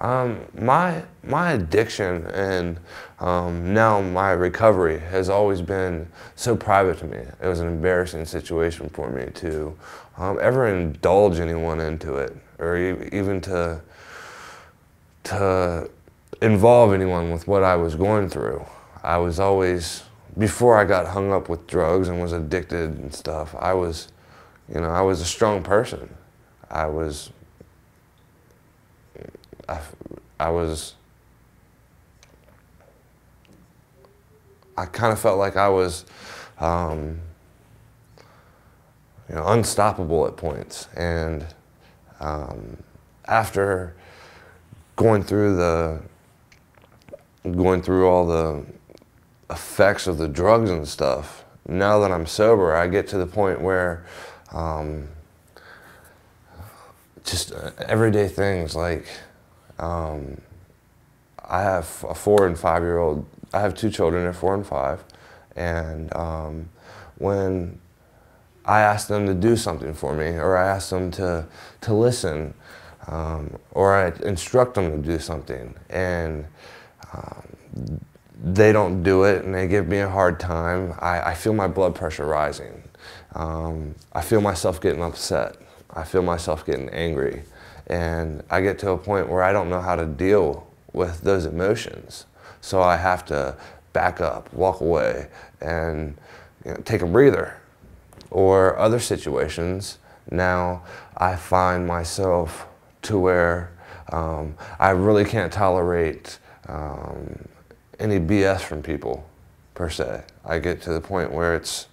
My addiction and now my recovery has always been so private to me. It was an embarrassing situation for me to ever indulge anyone into it, or even to involve anyone with what I was going through. I was always, before I got hung up with drugs and was addicted and stuff, I was a strong person. I kind of felt like I was, unstoppable at points. And after going through all the effects of the drugs and stuff, now that I'm sober, I get to the point where just everyday things like I have a 4- and 5-year-old. I have 2 children, they're 4 and 5, and when I ask them to do something for me, or I ask them to listen, or I instruct them to do something, and they don't do it and they give me a hard time, I feel my blood pressure rising. I feel myself getting upset. I feel myself getting angry. And I get to a point where I don't know how to deal with those emotions. So I have to back up, walk away, and take a breather. Or other situations, now I find myself to where I really can't tolerate any BS from people, per se. I get to the point where it's,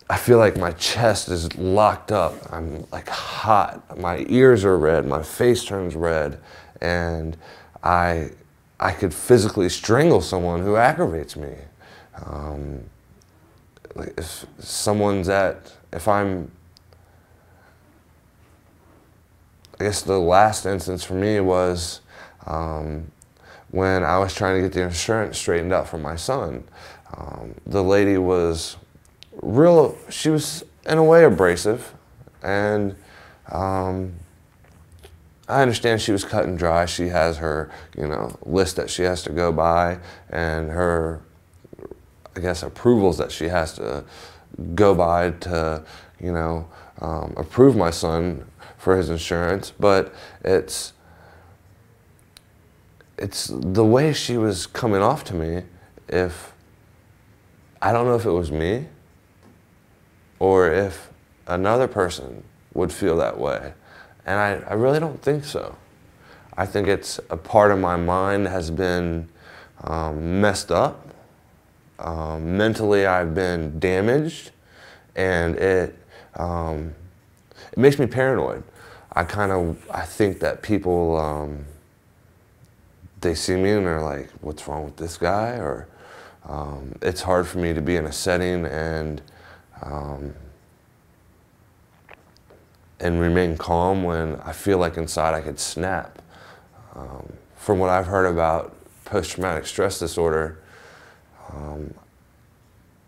I feel like my chest is locked up. I'm like hot. My ears are red. My face turns red. And I could physically strangle someone who aggravates me. Like if I guess the last instance for me was when I was trying to get the insurance straightened out for my son. The lady was she was in a way abrasive, and I understand she was cut and dry. She has her, list that she has to go by, and her, I guess, approvals that she has to go by to, approve my son for his insurance. But it's the way she was coming off to me. I don't know if it was me or if another person would feel that way. And I really don't think so. I think it's a part of my mind has been messed up. Mentally, I've been damaged, and it makes me paranoid. I think that people, they see me and they're like, what's wrong with this guy? Or it's hard for me to be in a setting and remain calm when I feel like inside I could snap. From what I've heard about post-traumatic stress disorder,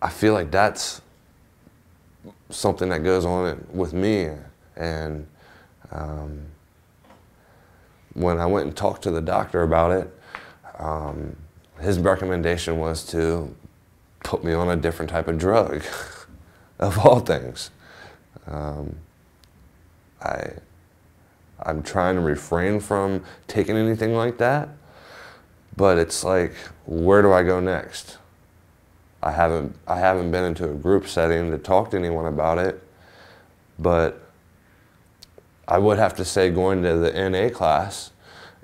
I feel like that's something that goes on with me. And when I went and talked to the doctor about it, his recommendation was to put me on a different type of drug, of all things. I'm trying to refrain from taking anything like that, but it's like, where do I go next? I haven't been into a group setting to talk to anyone about it, but I would have to say going to the NA class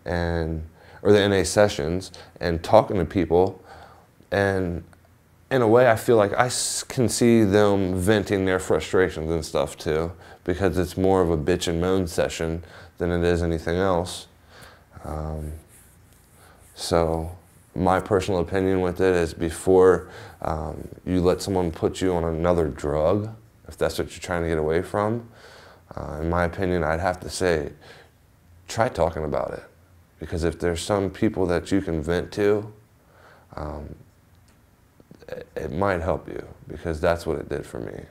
or the NA sessions and talking to people, and in a way I feel like I can see them venting their frustrations and stuff too, because it's more of a bitch and moan session than it is anything else. So my personal opinion with it is, before you let someone put you on another drug, if that's what you're trying to get away from, in my opinion, I'd have to say, try talking about it. Because if there's some people that you can vent to, it might help you, because that's what it did for me.